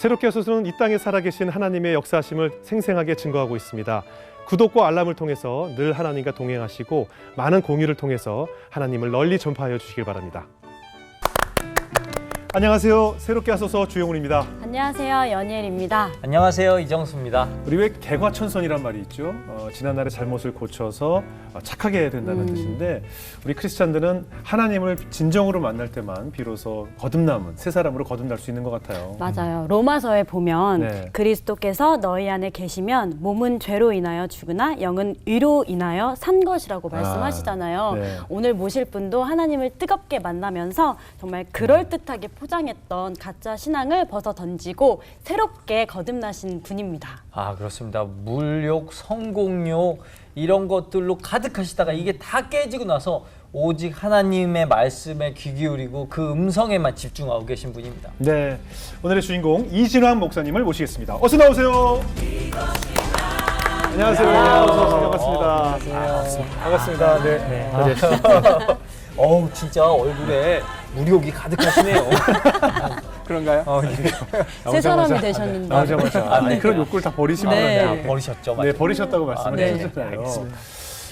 새롭게 하소서는 이 땅에 살아계신 하나님의 역사하심을 생생하게 증거하고 있습니다. 구독과 알람을 통해서 늘 하나님과 동행하시고 많은 공유를 통해서 하나님을 널리 전파하여 주시길 바랍니다. 안녕하세요. 새롭게 하소서 주영훈입니다. 안녕하세요. 연희엘입니다. 안녕하세요. 이정수입니다. 우리 왜 개과천선이란 말이 있죠. 지난날의 잘못을 고쳐서 착하게 된다는 뜻인데 우리 크리스찬들은 하나님을 진정으로 만날 때만 비로소 거듭남은 새 사람으로 거듭날 수 있는 것 같아요. 맞아요. 로마서에 보면 네. 그리스도께서 너희 안에 계시면 몸은 죄로 인하여 죽으나 영은 의로 인하여 산 것이라고 말씀하시잖아요. 네. 오늘 모실 분도 하나님을 뜨겁게 만나면서 정말 그럴듯하게 포장했던 가짜 신앙을 벗어 던지고 새롭게 거듭나신 분입니다. 아, 그렇습니다. 물욕, 성공욕 이런 것들로 가득하시다가 이게 다 깨지고 나서 오직 하나님의 말씀에 귀 기울이고 그 음성에만 집중하고 계신 분입니다. 네, 오늘의 주인공 이진환 목사님을 모시겠습니다. 어서 나오세요. 안녕하세요. 반갑습니다. 반갑습니다. 네. 어우, 진짜 얼굴에 물욕이 가득하시네요. 그런가요? 새 사람이 되셨는데. 나오자마자 네. 그런 욕구를 다 버리시면 네. 버리셨죠? 네, 버리셨다고 말씀을 네. 해주셨잖아요.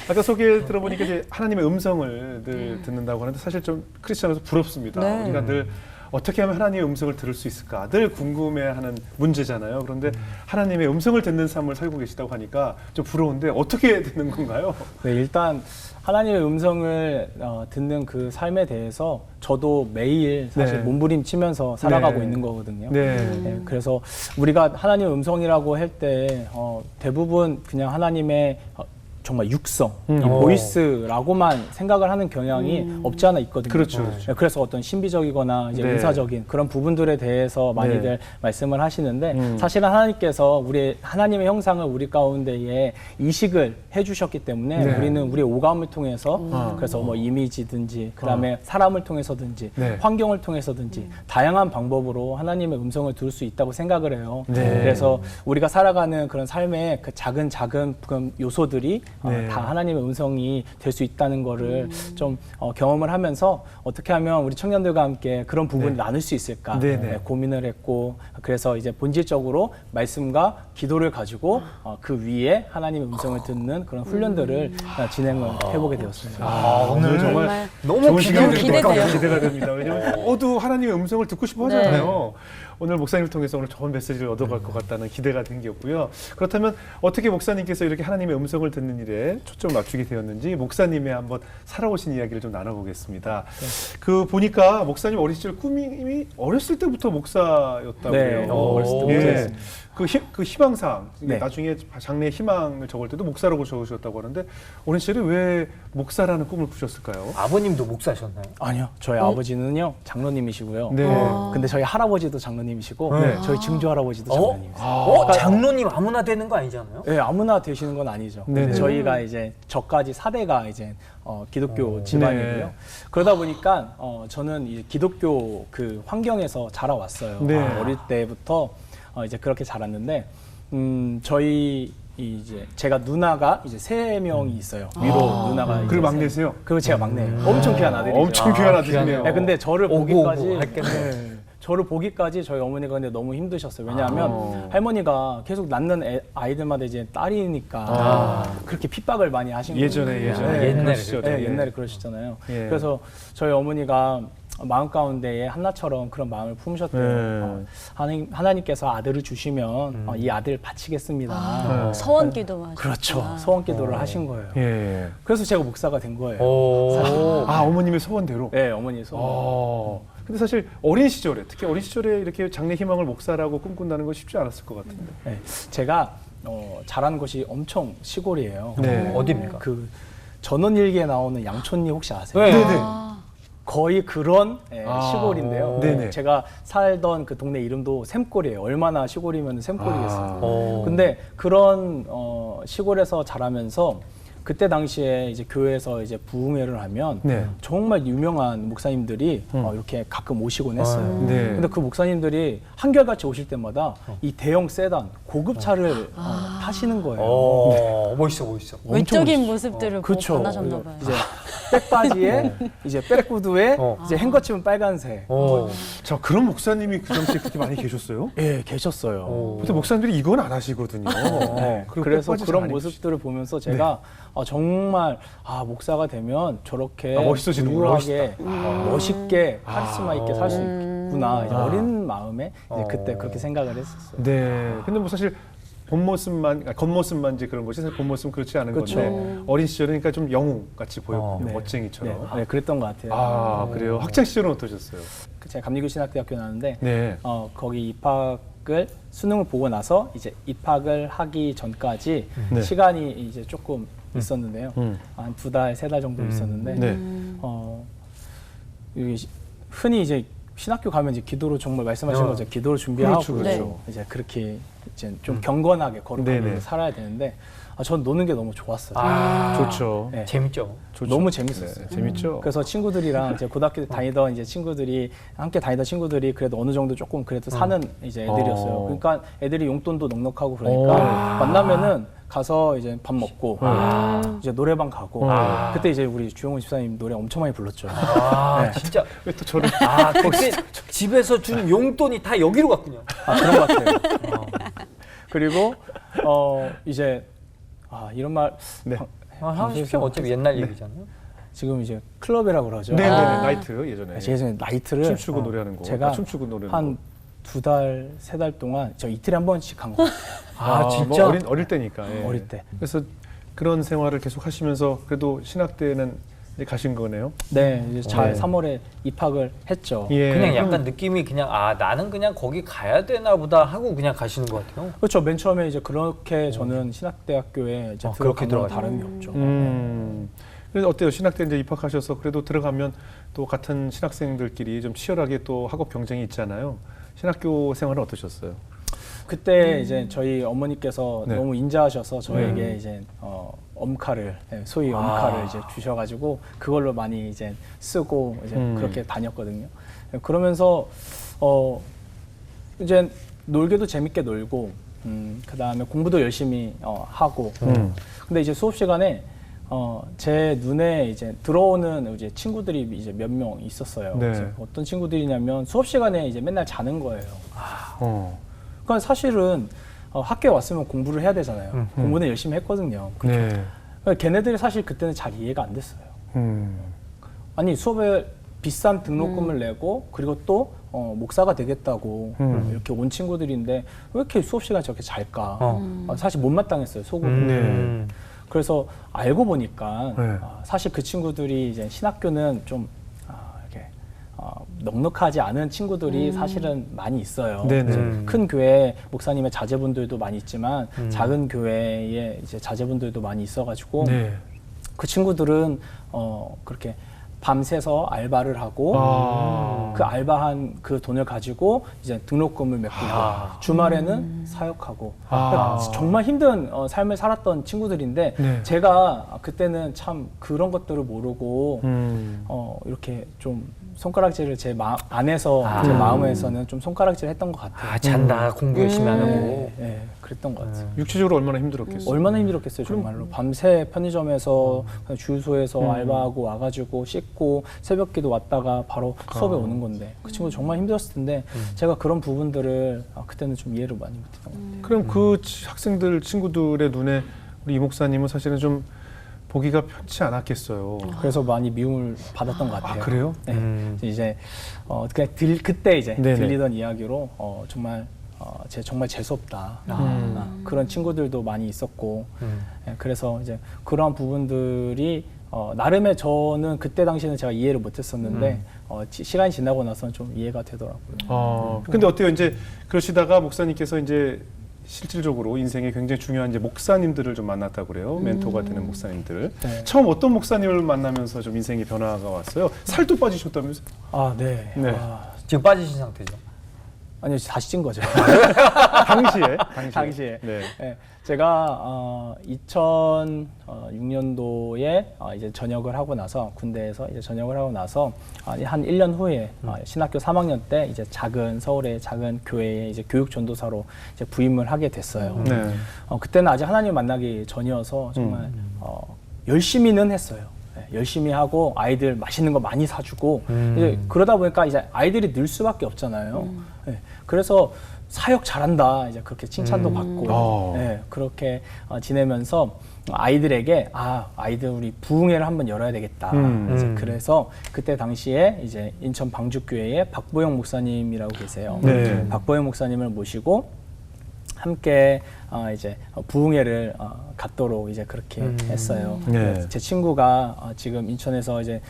아까 소개를 들어보니까 이제 하나님의 음성을 늘 듣는다고 하는데 사실 좀 크리스천으로서 부럽습니다. 네. 우리가 늘 어떻게 하면 하나님의 음성을 들을 수 있을까 늘 궁금해하는 문제잖아요. 그런데 하나님의 음성을 듣는 삶을 살고 계시다고 하니까 좀 부러운데 어떻게 듣는 건가요? 네, 일단 하나님의 음성을 듣는 그 삶에 대해서 저도 매일 사실 네. 몸부림치면서 살아가고 네. 있는 거거든요. 네. 네, 그래서 우리가 하나님의 음성이라고 할 때 대부분 그냥 하나님의 정말 육성, 이 보이스라고만 생각을 하는 경향이 없지 않아 있거든요. 그렇죠, 그렇죠. 네, 그래서 어떤 신비적이거나 이제 네. 은사적인 그런 부분들에 대해서 많이들 네. 말씀을 하시는데 사실은 하나님께서 하나님의 형상을 우리 가운데에 이식을 해주셨기 때문에 네. 우리는 우리의 오감을 통해서 그래서 뭐 이미지든지 그다음에 사람을 통해서든지 네. 환경을 통해서든지 다양한 방법으로 하나님의 음성을 들을 수 있다고 생각을 해요. 네. 그래서 우리가 살아가는 그런 삶의 그 작은 그런 요소들이 네. 다 하나님의 음성이 될 수 있다는 거를 좀 경험을 하면서 어떻게 하면 우리 청년들과 함께 그런 부분을 나눌 수 있을까 네, 네. 고민을 했고 그래서 이제 본질적으로 말씀과 기도를 가지고 그 위에 하나님의 음성을 듣는 그런 훈련들을 진행을 해보게 되었습니다. 오늘 정말 너무 좋은 시간이 될 것 같아요. 기대돼요. 기대가 됩니다. 왜냐하면 모두 하나님의 음성을 듣고 싶어 하잖아요. 오늘 목사님을 통해서 오늘 좋은 메시지를 얻어갈 것 같다는 기대가 생겼고요. 그렇다면 어떻게 목사님께서 이렇게 하나님의 음성을 듣는 일에 초점을 맞추게 되었는지 목사님의 한번 살아오신 이야기를 좀 나눠보겠습니다. 그 보니까 목사님 어린 시절 꿈이 어렸을 때부터 목사였다고 네, 해요. 어렸을 때부터 했습니다. 그 희망사항, 네. 나중에 장래의 희망을 적을 때도 목사라고 적으셨다고 하는데 어린 시절에 왜 목사라는 꿈을 꾸셨을까요? 아버님도 목사셨나요? 아니요, 저희 아버지는요 장로님이시고요. 네. 근데 저희 할아버지도 장로님이시고 네. 저희 증조 할아버지도 장로님이세요. 장로님 아무나 되는 거 아니잖아요? 네, 아무나 되시는 건 아니죠. 네네. 근데 저희가 이제 저까지 4대가 이제 기독교 집안이고요. 네. 그러다 보니까 저는 이 기독교 그 환경에서 자라왔어요. 네. 어릴 때부터 이제 그렇게 자랐는데 저희 이제 제가 누나가 이제 3명이 있어요. 위로 누나가. 그리고 막내세요? 그리고 제가 막내예요. 엄청 귀한 아들이죠. 엄청 귀한 아들이네요. 네, 근데 저를 보기까지 오고 할겠네. 저를 보기까지 저희 어머니가 근데 너무 힘드셨어요. 왜냐하면 할머니가 계속 낳는 아이들마다 이제 딸이니까 그렇게 핍박을 많이 하신 거예요. 예전에 옛날에. 그러시죠. 네, 옛날에 그러시잖아요. 예. 그래서 저희 어머니가 마음 가운데에 한나처럼 그런 마음을 품으셨대요. 하나님께서 아들을 주시면 이 아들 바치겠습니다. 서원 기도하셨구나. 그렇죠. 소원 기도를 하신 거예요. 예. 그래서 제가 목사가 된 거예요. 어머님의 소원대로. 네, 어머니 소원. 근데 사실 어린 시절에 특히 어린 시절에 이렇게 장래 희망을 목사라고 꿈꾼다는 건 쉽지 않았을 것 같은데. 네, 제가 자란 곳이 엄청 시골이에요. 네. 어디입니까? 그 전원일기에 나오는 양촌리 혹시 아세요? 네. 네네. 거의 그런 시골인데요. 네네. 제가 살던 그 동네 이름도 샘골이에요. 얼마나 시골이면 샘골이겠어요. 근데 그런 시골에서 자라면서 그때 당시에 이제 교회에서 이제 부흥회를 하면 네. 정말 유명한 목사님들이 이렇게 가끔 오시곤 했어요. 네. 근데 그 목사님들이 한결같이 오실 때마다 이 대형 세단 고급 차를 타시는 거예요. 멋있어. 외적인 모습들을 보고 그쵸. 반하셨나 봐요. 이제 백바지에 이제 백구두에 이제 행거칩은 빨간색. 자, 그런 목사님이 그 당시에 그렇게 많이 계셨어요? 예, 계셨어요. 보통 목사님들이 이건 안 하시거든요. 네, 그리고 그래서 백바지 그런 잘 모습들을 보면서 제가 정말 목사가 되면 저렇게 멋있어지는구나. 우아하게 멋있게 카리스마 있게 살 수 있구나 이제 어린 마음에 이제 그때 그렇게 생각을 했었어요. 네. 근데 뭐 사실 겉모습만 이제 그런 거지 사실 본모습은 그렇지 않은 그쵸. 건데 어린 시절이니까 좀 영웅 같이 보였고 네. 멋쟁이처럼. 네, 그랬던 것 같아요. 아, 그래요. 학창 시절은 어떠셨어요? 제가 감리교 신학대학교 나왔는데 네. 거기 입학을 수능을 보고 나서 이제 입학을 하기 전까지 네. 시간이 이제 조금 있었는데요. 한 2달, 3달 정도 있었는데 네. 이게 흔히 이제 신학교 가면 이제 기도로 정말 말씀하신 거죠. 기도를 준비하고 그렇죠. 이제 그렇게 이제 좀 경건하게 거룩하게 네네. 살아야 되는데 전 노는 게 너무 좋았어요. 좋죠. 네. 재밌죠. 너무 재밌었어요. 네, 재밌죠. 그래서 친구들이랑 이제 고등학교 다니던 이제 친구들이 함께 다니던 친구들이 그래도 어느 정도 조금 그래도 사는 이제 애들이었어요. 그러니까 애들이 용돈도 넉넉하고 그러니까 만나면은 가서 이제 밥 먹고 이제 노래방 가고 그때 이제 우리 주영훈 집사님 노래 엄청 많이 불렀죠. 네. 진짜. 왜 또 저를 그때 집에서 준 용돈이 다 여기로 갔군요. 그런 것 같아요. 그리고 이제 이런 말 네. 하십시오. 어차피 옛날 얘기잖아요. 지금 이제 클럽이라고 그러죠. 네네네. 나이트 예전에. 제 예전에 나이트를 춤추고 노래하는 거. 제가 춤추고 노래하는 한 거. 2달, 3달 동안 저 이틀에 한 번씩 간 거. 진짜? 뭐 어릴 때니까. 예. 어릴 때. 그래서 그런 생활을 계속 하시면서 그래도 신학대에는 이제 가신 거네요. 네, 이제 잘 네. 3월에 입학을 했죠. 예. 그냥 약간 느낌이 그냥 나는 그냥 거기 가야 되나 보다 하고 그냥 가시는 것 같아요. 그렇죠. 맨 처음에 이제 그렇게 저는 신학대학교에 이제 그렇게 들어간 건 들어가죠. 다름이 없죠. 그래서 어때요? 신학대 이제 입학하셔서 그래도 들어가면 또 같은 신학생들끼리 좀 치열하게 또 학업 경쟁이 있잖아요. 신학교 생활은 어떠셨어요? 그때 이제 저희 어머니께서 네. 너무 인자하셔서 저에게 이제 엄카를 소위 엄카를 이제 주셔가지고 그걸로 많이 이제 쓰고 이제 그렇게 다녔거든요. 그러면서 이제 놀기도 재밌게 놀고 그 다음에 공부도 열심히 하고 근데 이제 수업 시간에 제 눈에 이제 들어오는 이제 친구들이 이제 몇 명 있었어요. 네. 그래서 어떤 친구들이냐면 수업 시간에 이제 맨날 자는 거예요. 그러니까 사실은 학교에 왔으면 공부를 해야 되잖아요. 공부는 열심히 했거든요. 네. 그러니까 걔네들이 사실 그때는 잘 이해가 안 됐어요. 아니 수업에 비싼 등록금을 내고 그리고 또 목사가 되겠다고 이렇게 온 친구들인데 왜 이렇게 수업 시간 저렇게 잘까? 사실 못마땅했어요. 속으로. 네. 그래서 알고 보니까 네. 사실 그 친구들이 이제 신학교는 좀 이렇게 넉넉하지 않은 친구들이 사실은 많이 있어요. 네네. 그래서 큰 교회 목사님의 자제분들도 많이 있지만 작은 교회에 이제 자제분들도 많이 있어가지고 네. 그 친구들은 그렇게 밤새서 알바를 하고 그 알바한 그 돈을 가지고 이제 등록금을 메꾸고 주말에는 사역하고 그러니까 정말 힘든 삶을 살았던 친구들인데 네. 제가 그때는 참 그런 것들을 모르고 이렇게 좀 손가락질을 제 안에서 제 마음에서는 좀 손가락질을 했던 것 같아요. 잔다 공부 열심히 안 하고. 네, 그랬던 것 같아요. 육체적으로 얼마나 힘들었겠어요? 얼마나 힘들었겠어요, 정말로. 밤새 편의점에서 주유소에서 알바하고 와가지고 씻고 새벽기도 왔다가 바로 수업에 오는 건데 그 친구 정말 힘들었을 텐데 제가 그런 부분들을 그때는 좀 이해를 많이 못했던 것 같아요. 그럼 그 학생들 친구들의 눈에 우리 이 목사님은 사실은 좀 보기가 편치 않았겠어요. 그래서 많이 미움을 받았던 것 같아요. 그래요? 네. 이제 그때 이제 네네. 들리던 이야기로 정말 정말 재수 없다. 그런 친구들도 많이 있었고 예, 그래서 이제 그런 부분들이 나름의 저는 그때 당시에는 제가 이해를 못했었는데 시간이 지나고 나서는 좀 이해가 되더라고요. 근데 어때요? 이제 그러시다가 목사님께서 이제 실질적으로 인생에 굉장히 중요한 이제 목사님들을 좀 만났다고 그래요. 멘토가 되는 목사님들. 네. 처음 어떤 목사님을 만나면서 좀 인생의 변화가 왔어요? 살도 빠지셨다면서요? 네. 네. 지금 빠지신 상태죠. 아니요, 다시 찐 거죠. 당시에. 네. 네. 제가 2006년도에 이제 전역을 하고 나서 군대에서 이제 전역을 하고 나서 한 1년 후에 신학교 3학년 때 이제 서울의 작은 교회에 이제 교육 전도사로 이제 부임을 하게 됐어요. 네. 그때는 아직 하나님 만나기 전이어서 정말 열심히는 했어요. 네. 열심히 하고 아이들 맛있는 거 많이 사주고 이제 그러다 보니까 이제 아이들이 늘 수밖에 없잖아요. 예, 그래서 사역 잘한다 이제 그렇게 칭찬도 받고 예, 그렇게 지내면서 아이들에게 아이들 우리 부흥회를 한번 열어야 되겠다. 이제 그래서 그때 당시에 이제 인천 방주교회에 박보영 목사님이라고 계세요. 네. 박보영 목사님을 모시고 함께 이제 부흥회를 갖도록 이제 그렇게 했어요. 네. 제 친구가 지금 인천에서 이제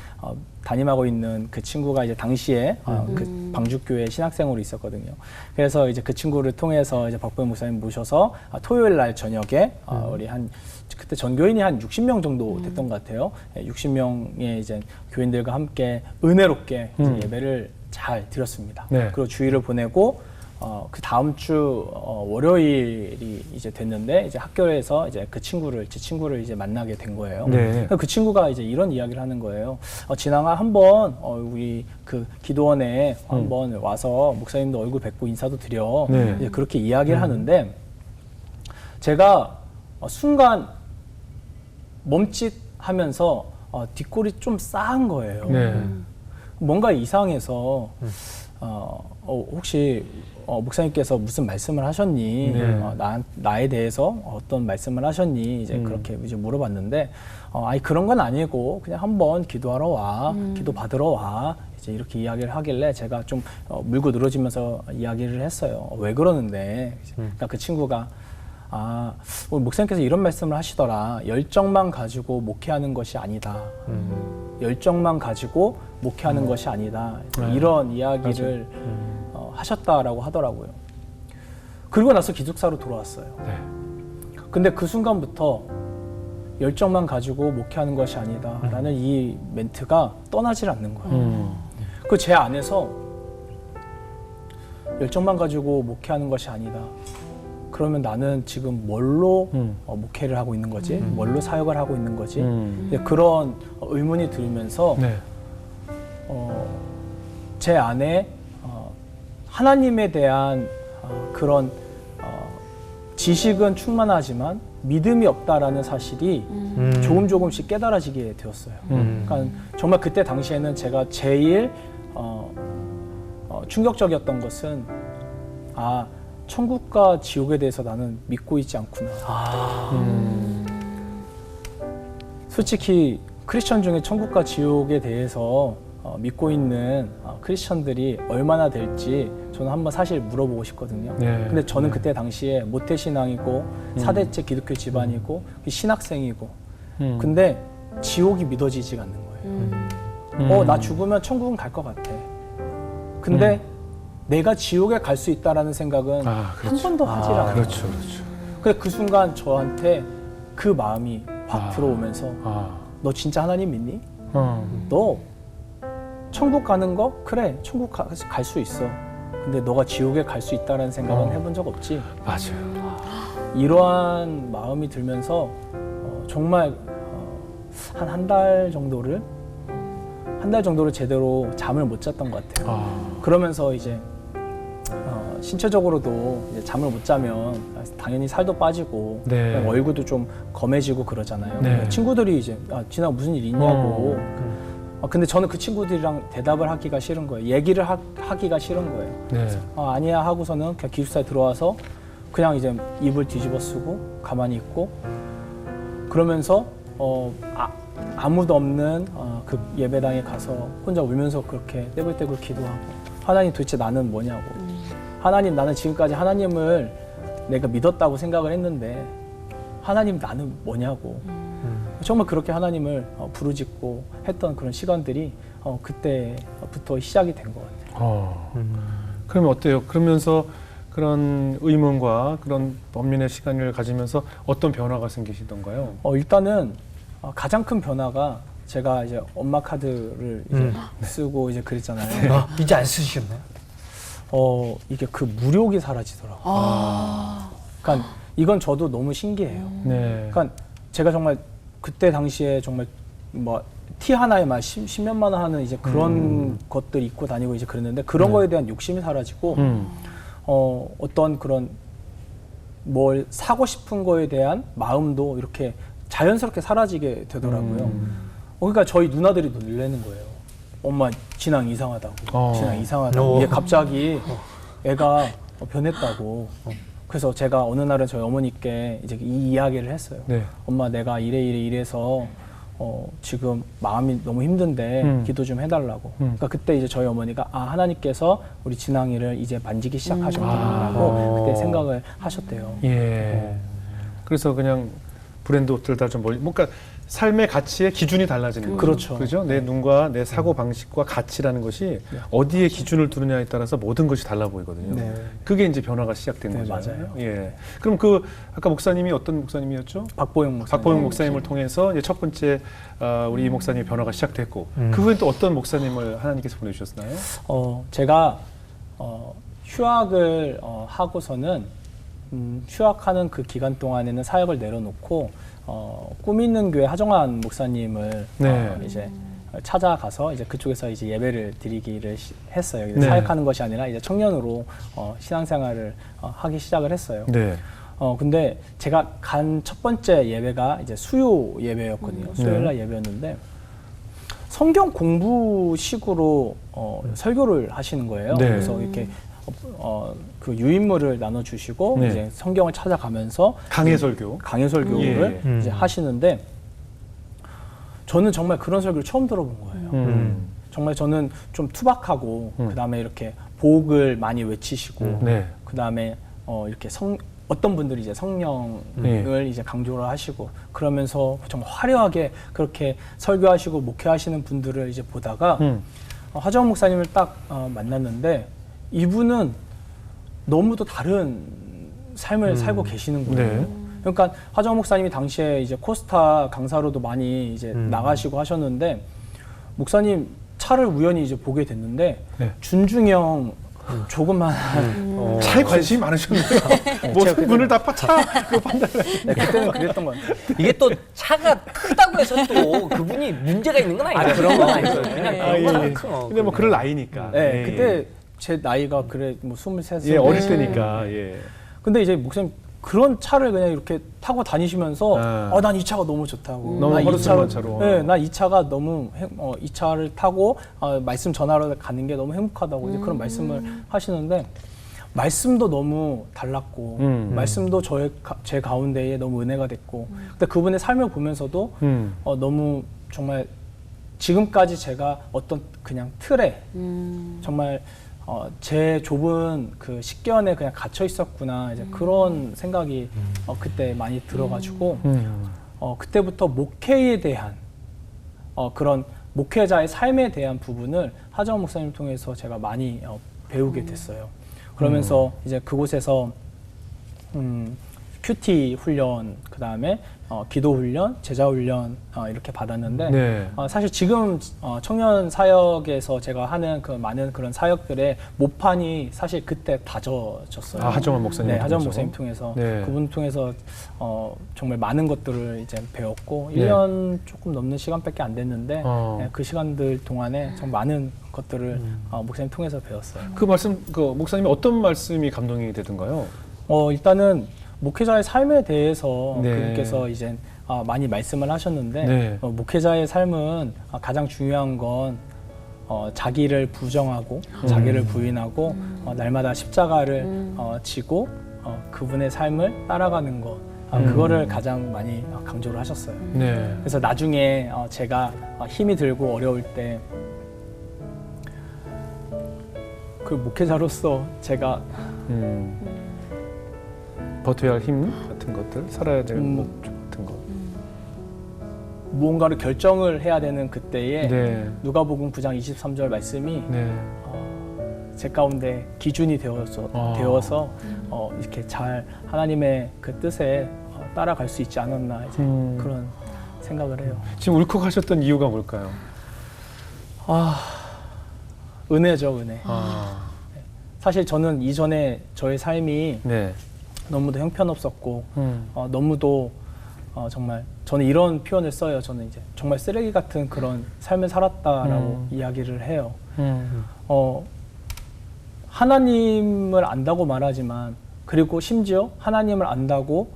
담임하고 있는 그 친구가 이제 당시에 그 방주교회 신학생으로 있었거든요. 그래서 이제 그 친구를 통해서 이제 박보영 목사님 모셔서 토요일 날 저녁에 우리 그때 전교인이 한 60명 정도 됐던 것 같아요. 60명의 이제 교인들과 함께 은혜롭게 이제 예배를 잘 드렸습니다. 네. 그리고 주일을 보내고 그 다음 주 월요일이 이제 됐는데 이제 학교에서 이제 제 친구를 이제 만나게 된 거예요. 네. 그 친구가 이제 이런 이야기를 하는 거예요. 진앙아 한번 우리 그 기도원에 한번 와서 목사님도 얼굴 뵙고 인사도 드려. 네. 이제 그렇게 이야기를 하는데 제가 순간 멈칫하면서 뒷골이 좀 싸한 거예요. 네. 뭔가 이상해서 혹시 목사님께서 무슨 말씀을 하셨니? 네. 나에 대해서 어떤 말씀을 하셨니? 이제 그렇게 이제 물어봤는데, 아니 그런 건 아니고 그냥 한번 기도하러 와, 기도 받으러 와. 이제 이렇게 이야기를 하길래 제가 좀 물고 늘어지면서 이야기를 했어요. 왜 그러는데? 그러니까 그 친구가 우리 목사님께서 이런 말씀을 하시더라. 열정만 가지고 목회하는 것이 아니다. 열정만 가지고 목회하는 것이 아니다. 이런 이야기를 하셨다라고 하더라고요. 그리고 나서 기숙사로 돌아왔어요. 네. 근데 그 순간부터 열정만 가지고 목회하는 것이 아니다 라는 이 멘트가 떠나질 않는 거예요. 그 제 안에서 열정만 가지고 목회하는 것이 아니다. 그러면 나는 지금 뭘로 목회를 하고 있는 거지? 뭘로 사역을 하고 있는 거지? 그런 의문이 들면서 네. 제 안에 하나님에 대한 그런 지식은 충만하지만 믿음이 없다라는 사실이 조금씩 깨달아지게 되었어요. 그러니까 정말 그때 당시에는 제가 제일 충격적이었던 것은 천국과 지옥에 대해서 나는 믿고 있지 않구나. 솔직히 크리스천 중에 천국과 지옥에 대해서 믿고 있는 크리스천들이 얼마나 될지 저는 한번 사실 물어보고 싶거든요. 네. 근데 저는 그때 당시에 모태신앙이고 4대째 기독교 집안이고 신학생이고 근데 지옥이 믿어지지가 않는 거예요. 나 죽으면 천국은 갈 것 같아. 근데 내가 지옥에 갈 수 있다라는 생각은 한 번도 하질 않아요. 그렇죠, 그렇죠. 근데 그 순간 저한테 그 마음이 확 들어오면서 너 진짜 하나님 믿니? 너 천국 가는 거? 그래, 천국 갈 수 있어. 근데 너가 지옥에 갈 수 있다라는 생각은 해본 적 없지? 맞아요. 이러한 마음이 들면서 정말 한 달 정도를 제대로 잠을 못 잤던 것 같아요. 그러면서 이제 신체적으로도 이제 잠을 못 자면 당연히 살도 빠지고 네. 얼굴도 좀 검해지고 그러잖아요. 네. 친구들이 이제 진아 무슨 일 있냐고. 근데 저는 그 친구들이랑 대답을 하기가 싫은 거예요. 얘기를 하기가 싫은 거예요. 네. 아니야 하고서는 그냥 기숙사에 들어와서 그냥 이제 입을 뒤집어 쓰고 가만히 있고 그러면서 아무도 없는 그 예배당에 가서 혼자 울면서 그렇게 떼굴떼굴 기도하고 하나님 도대체 나는 뭐냐고. 하나님 나는 지금까지 하나님을 내가 믿었다고 생각을 했는데 하나님 나는 뭐냐고. 정말 그렇게 하나님을 부르짖고 했던 그런 시간들이 그때부터 시작이 된 것 같아요. 그러면 어때요? 그러면서 그런 의문과 그런 범민의 시간을 가지면서 어떤 변화가 생기시던가요? 일단은 가장 큰 변화가 제가 이제 엄마 카드를 이제 쓰고 이제 그랬잖아요. 이제 안 쓰시겠나요? 이게 그 무력이 사라지더라고요. 그러니까 이건 저도 너무 신기해요. 네. 그러니까 제가 정말 그때 당시에 정말 뭐 티 하나에 막 10몇만 원 하는 이제 그런 것들 입고 다니고 이제 그랬는데 그런 거에 대한 욕심이 사라지고 어떤 그런 뭘 사고 싶은 거에 대한 마음도 이렇게 자연스럽게 사라지게 되더라고요. 그러니까 저희 누나들이 놀라는 거예요. 엄마 진앙 이상하다고. 진앙 이상하다고. 어. 이게 갑자기 애가 변했다고. 그래서 제가 어느 날은 저희 어머니께 이제 이 이야기를 했어요. 네. 엄마 내가 이래서 지금 마음이 너무 힘든데 기도 좀 해달라고. 그러니까 그때 이제 저희 어머니가 하나님께서 우리 진앙이를 이제 만지기 시작하셨구나라고 그때 생각을 하셨대요. 예. 그래서 그냥 브랜드 옷들 다 좀 뭔가 삶의 가치의 기준이 달라지는 거죠. 그렇죠. 그죠? 내 눈과 내 사고 방식과 가치라는 것이 어디에 기준을 두느냐에 따라서 모든 것이 달라 보이거든요. 네. 그게 이제 변화가 시작된 네, 거죠. 맞아요. 예. 그럼 아까 목사님이 어떤 목사님이었죠? 박보영 목사님. 박보영 목사님을 통해서 이제 첫 번째 우리 이 목사님의 변화가 시작됐고 그 후엔 또 어떤 목사님을 하나님께서 보내주셨나요? 제가 휴학을 하고서는 휴학하는 그 기간 동안에는 사역을 내려놓고 꿈 있는 교회 하정환 목사님을 네. 이제 찾아가서 이제 그쪽에서 이제 예배를 드리기를 했어요. 네. 사역하는 것이 아니라 이제 청년으로 신앙생활을 하기 시작을 했어요. 네. 근데 제가 간 첫 번째 예배가 이제 수요 예배였거든요. 수요일날 예배였는데 성경 공부식으로 설교를 하시는 거예요. 네. 그래서 이렇게 그 유인물을 나눠주시고 네. 이제 성경을 찾아가면서 강해설교를 예. 이제 하시는데 저는 정말 그런 설교를 처음 들어본 거예요. 정말 저는 좀 투박하고 그 다음에 이렇게 복을 많이 외치시고 네. 그 다음에 이렇게 어떤 분들이 이제 성령을 이제 강조를 하시고 그러면서 정말 화려하게 그렇게 설교하시고 목회하시는 분들을 이제 보다가 하정원 목사님을 딱 만났는데 이분은 너무도 다른 삶을 살고 계시는 거예요. 네. 그러니까 하정원 목사님이 당시에 이제 코스타 강사로도 많이 이제 나가시고 하셨는데 목사님 차를 우연히 이제 보게 됐는데 네. 준중형 조그만 차에 관심이 많으셨네요. 모든 분을 다 그거 판단을. 네, 그때는 그랬던 것 같아요. 이게 또 차가 크다고 해서 또 그분이 문제가 있는 건 아니에요. 그런 건 아니죠. 그냥 아, 그런 건 예. 안 커. 근데 뭐 그럴 나이니까. 네, 예, 그때 제 나이가 그래 뭐 23살. 예, 어릴 때니까. 예. 근데 이제 목사님 그런 차를 그냥 이렇게 타고 다니시면서 난 이 차가 너무 좋다고. 너무 난 이 허름한 차로. 네, 난 이 차가 너무 이 차를 타고 말씀 전하러 가는 게 너무 행복하다고 이제 그런 말씀을 하시는데 말씀도 너무 달랐고 말씀도 제 가운데에 너무 은혜가 됐고 근데 그분의 삶을 보면서도 너무 정말 지금까지 제가 어떤 그냥 틀에 정말 제 좁은 그 식견에 그냥 갇혀 있었구나 이제 그런 생각이 그때 많이 들어가지고 그때부터 목회에 대한 그런 목회자의 삶에 대한 부분을 하정원 목사님 통해서 제가 많이 배우게 됐어요. 그러면서 이제 그곳에서 큐티 훈련, 그 다음에 기도 훈련, 제자 훈련 이렇게 받았는데 네. 사실 지금 청년 사역에서 제가 하는 그 많은 그런 사역들의 모판이 사실 그때 다져졌어요. 하정원 목사님. 네, 하정원 목사님 통해서 네. 그분 통해서 정말 많은 것들을 이제 배웠고 네. 1년 조금 넘는 시간밖에 안 됐는데 네, 그 시간들 동안에 정말 많은 것들을 목사님 통해서 배웠어요. 그 말씀, 목사님이 어떤 말씀이 감동이 되던가요? 일단은 목회자의 삶에 대해서 네. 그분께서 이제 많이 말씀을 하셨는데 네. 목회자의 삶은 가장 중요한 건 자기를 부정하고 자기를 부인하고 날마다 십자가를 지고 그분의 삶을 따라가는 것 그거를 가장 많이 강조를 하셨어요. 네. 그래서 나중에 제가 힘이 들고 어려울 때 그 목회자로서 제가 버텨야 할 힘 같은 것들, 살아야 될 목적 같은 것. 무언가를 결정을 해야 되는 그때에 네. 누가복음 9장 23절 말씀이 네. 제 가운데 기준이 되어서 이렇게 잘 하나님의 그 뜻에 따라갈 수 있지 않았나 이제 그런 생각을 해요. 지금 울컥하셨던 이유가 뭘까요? 은혜죠, 은혜. 사실 저는 이전에 저의 삶이 네. 너무도 형편없었고 너무도 정말 저는 이런 표현을 써요. 저는 이제 정말 쓰레기 같은 그런 삶을 살았다라고 이야기를 해요. 하나님을 안다고 말하지만 그리고 심지어 하나님을 안다고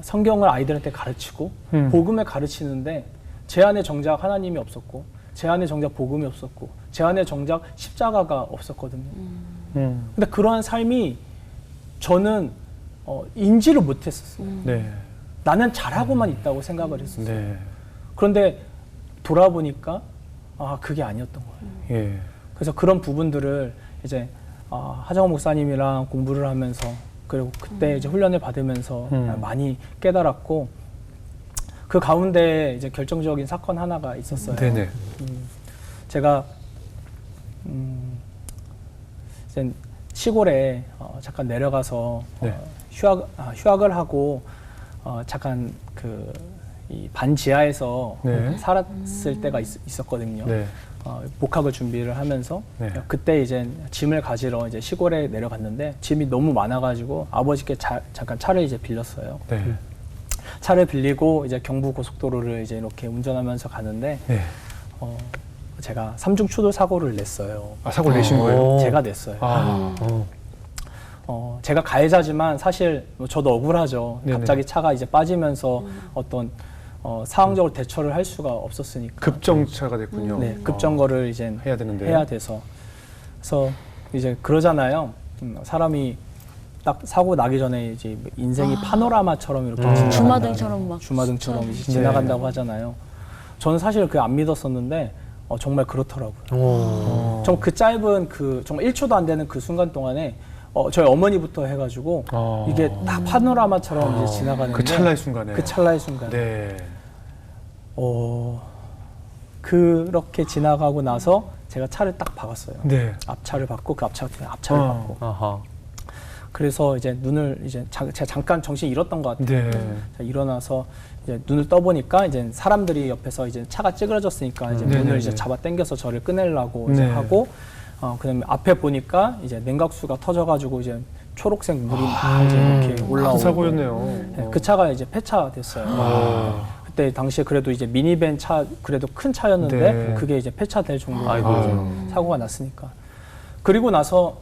성경을 아이들한테 가르치고 복음을 가르치는데 제 안에 정작 하나님이 없었고 제 안에 정작 복음이 없었고 제 안에 정작 십자가가 없었거든요. 근데 그러한 삶이 저는 인지를 못했었어요. 네. 나는 잘하고만 있다고 생각을 했었어요. 네. 그런데 돌아보니까 그게 아니었던 거예요. 예. 그래서 그런 부분들을 이제 하정원 목사님이랑 공부를 하면서 그리고 그때 이제 훈련을 받으면서 많이 깨달았고 그 가운데 이제 결정적인 사건 하나가 있었어요. 네네. 제가 이제 시골에 잠깐 내려가서 네. 휴학을 하고 잠깐 그 이 반지하에서 네. 살았을 때가 있었거든요. 네. 복학을 준비를 하면서 네. 그때 이제 짐을 가지러 이제 시골에 내려갔는데 짐이 너무 많아가지고 아버지께 잠깐 차를 이제 빌렸어요. 네. 차를 빌리고 이제 경부 고속도로를 이제 이렇게 운전하면서 가는데 네. 제가 삼중 추돌 사고를 냈어요. 사고를 내신 거예요? 제가 냈어요. 제가 가해자지만 사실 저도 억울하죠. 네네. 갑자기 차가 이제 빠지면서 어떤 상황적으로 대처를 할 수가 없었으니까. 급정차가 됐군요. 네, 급정거를 이제 해야 되는데. 해야 돼서. 그래서 이제 그러잖아요. 사람이 딱 사고 나기 전에 이제 인생이 파노라마처럼 이렇게 주마등처럼 막 주마등처럼 이제 네. 지나간다고 하잖아요. 저는 사실 그게 안 믿었었는데 정말 그렇더라고요. 정 그 짧은 그 정말 1초도 안 되는 그 순간 동안에 저희 어머니부터 해가지고 이게 딱 파노라마처럼 이제 지나가는데 그 찰나의 순간에. 그 찰나의 순간에 네. 그렇게 지나가고 나서 제가 차를 딱 박았어요. 네. 앞차를 박고 그 앞차를 박고. 아하. 그래서 이제 눈을 이제 제가 잠깐 정신 잃었던 것 같아요. 네. 자, 일어나서 이제 눈을 떠보니까 이제 사람들이 옆에서 이제 차가 찌그러졌으니까 이제 네네네. 문을 이제 잡아 당겨서 저를 꺼내려고 이제 네. 하고 그다음에 앞에 보니까 이제 냉각수가 터져가지고 이제 초록색 물이 막 이제 이렇게 올라오고 큰 사고였네요. 네, 그 차가 이제 폐차됐어요. 그때 당시에 그래도 이제 미니밴 차 그래도 큰 차였는데 네. 그게 이제 폐차될 정도로 아이고. 이제 사고가 났으니까. 그리고 나서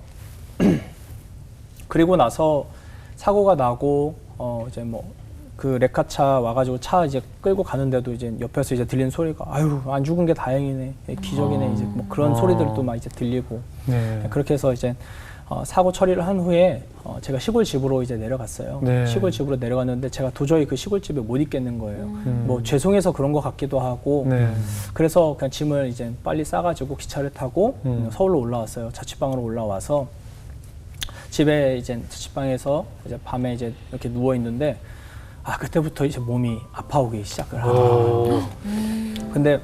사고가 나고 이제 뭐 그 레카차 와가지고 차 이제 끌고 가는데도 이제 옆에서 이제 들리는 소리가 아유 안 죽은 게 다행이네 기적이네 이제 뭐 그런 소리들도 막 이제 들리고 네. 그렇게 해서 이제 사고 처리를 한 후에 제가 시골 집으로 이제 내려갔어요. 네. 시골 집으로 내려갔는데 제가 도저히 그 시골 집에 못 있겠는 거예요. 뭐 죄송해서 그런 것 같기도 하고 네. 그래서 그냥 짐을 이제 빨리 싸가지고 기차를 타고 서울로 올라왔어요. 자취방으로 올라와서 집에 이제 자취방에서 이제 밤에 이제 이렇게 누워 있는데 그때부터 이제 몸이 아파오기 시작을 하더라고요. 근데